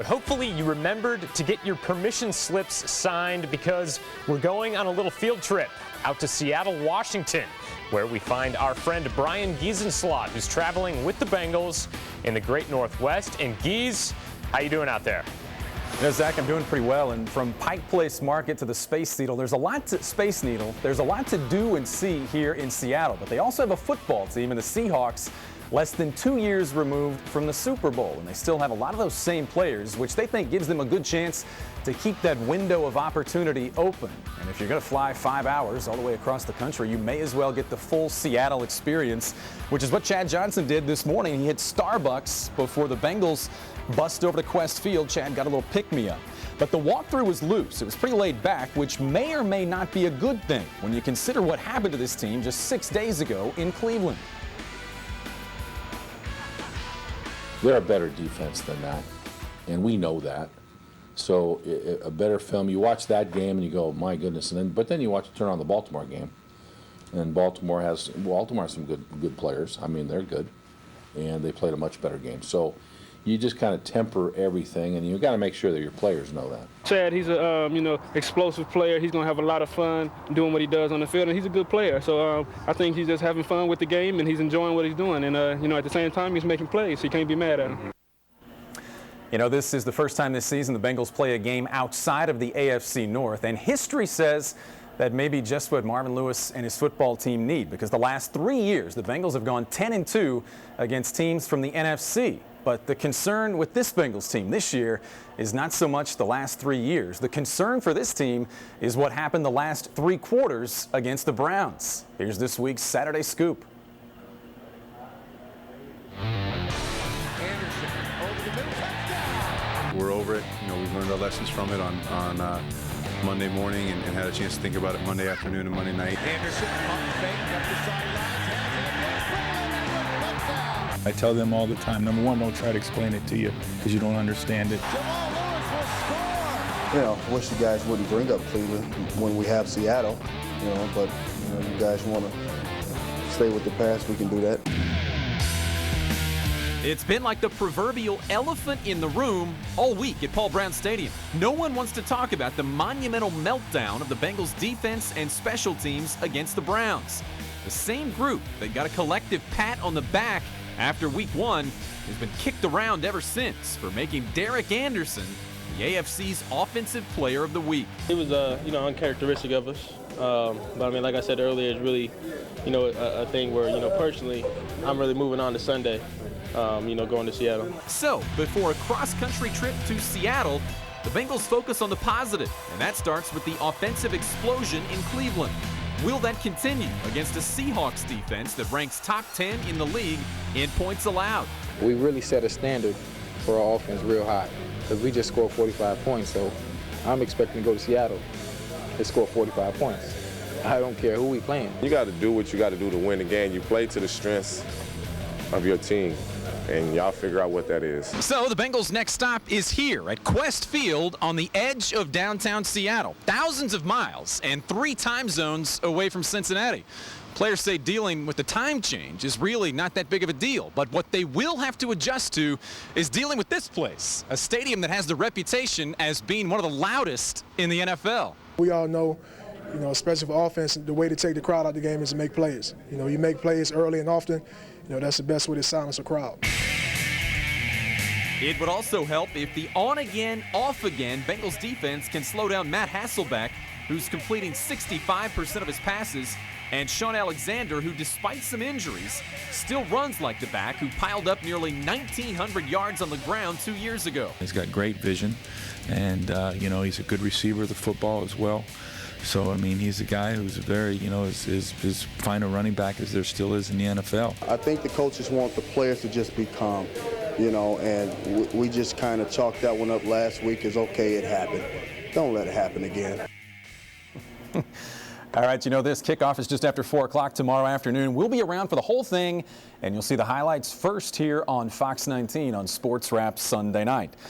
hopefully you remembered to get your permission slips signed because we're going on a little field trip out to Seattle, Washington, where we find our friend Brian Giesenslot, who's traveling with the Bengals in the Great Northwest. And Gies, how you doing out there? You know, Zach, I'm doing pretty well, and from Pike Place Market to the Space Needle, there's a lot to do and see here in Seattle. But they also have a football team in the Seahawks, less than 2 years removed from the Super Bowl, and they still have a lot of those same players, which they think gives them a good chance to keep that window of opportunity open. And if you're going to fly 5 hours all the way across the country, you may as well get the full Seattle experience, which is what Chad Johnson did this morning. He hit Starbucks before the Bengals bust over to Qwest Field. Chad got a little pick-me-up. But the walkthrough was loose. It was pretty laid back, which may or may not be a good thing when you consider what happened to this team just 6 days ago in Cleveland. They're a better defense than that, and we know that. So a better film, you watch that game and you go, my goodness, but then you turn on the Baltimore game, and Baltimore has some good players. I mean, they're good, and they played a much better game. So you just kind of temper everything, and you got to make sure that your players know that. Chad, he's a explosive player. He's going to have a lot of fun doing what he does on the field, and he's a good player. So I think he's just having fun with the game, and he's enjoying what he's doing. And at the same time, he's making plays. So you can't be mad at him. You know, this is the first time this season the Bengals play a game outside of the AFC North, and history says that may be just what Marvin Lewis and his football team need, because the last 3 years the Bengals have gone 10-2 against teams from the NFC. But the concern with this Bengals team this year is not so much the last 3 years. The concern for this team is what happened the last 3 quarters against the Browns. Here's this week's Saturday Scoop. We're over it. You know, we've learned our lessons from it on Monday morning and had a chance to think about it Monday afternoon and Monday night. Anderson, pump fake, up the sidelines, I tell them all the time, number one, don't try to explain it to you because you don't understand it. You know, I wish the guys wouldn't bring up Cleveland when we have Seattle, but you guys want to stay with the past, we can do that. It's been like the proverbial elephant in the room all week at Paul Brown Stadium. No one wants to talk about the monumental meltdown of the Bengals defense and special teams against the Browns. The same group that got a collective pat on the back after week 1 has been kicked around ever since for making Derek Anderson the AFC's Offensive Player of the Week. It was, uncharacteristic of us. But I mean, like I said earlier, it's really, a thing where, personally, I'm really moving on to Sunday. Going to Seattle. So, before a cross-country trip to Seattle, the Bengals focus on the positive, and that starts with the offensive explosion in Cleveland. Will that continue against a Seahawks defense that ranks top 10 in the league in points allowed? We really set a standard for our offense real high because we just scored 45 points, so I'm expecting to go to Seattle and score 45 points. I don't care who we playing. You got to do what you got to do to win the game. You play to the strengths of your team, and y'all figure out what that is. So the Bengals' next stop is here at Qwest Field on the edge of downtown Seattle, thousands of miles and 3 time zones away from Cincinnati. Players say dealing with the time change is really not that big of a deal, but what they will have to adjust to is dealing with this place, a stadium that has the reputation as being one of the loudest in the NFL. We all know, especially for offense, the way to take the crowd out of the game is to make plays. You make plays early and often. That's the best way to silence a crowd. It would also help if the on-again, off-again Bengals defense can slow down Matt Hasselbeck, who's completing 65% of his passes, and Sean Alexander, who, despite some injuries, still runs like the back who piled up nearly 1,900 yards on the ground 2 years ago. He's got great vision, and, he's a good receiver of the football as well. So, I mean, he's a guy who's very, as fine a running back as there still is in the NFL. I think the coaches want the players to just be calm, and we just kind of chalked that one up last week as, okay, it happened. Don't let it happen again. All right, this kickoff is just after 4 o'clock tomorrow afternoon. We'll be around for the whole thing, and you'll see the highlights first here on Fox 19 on Sports Wrap Sunday night.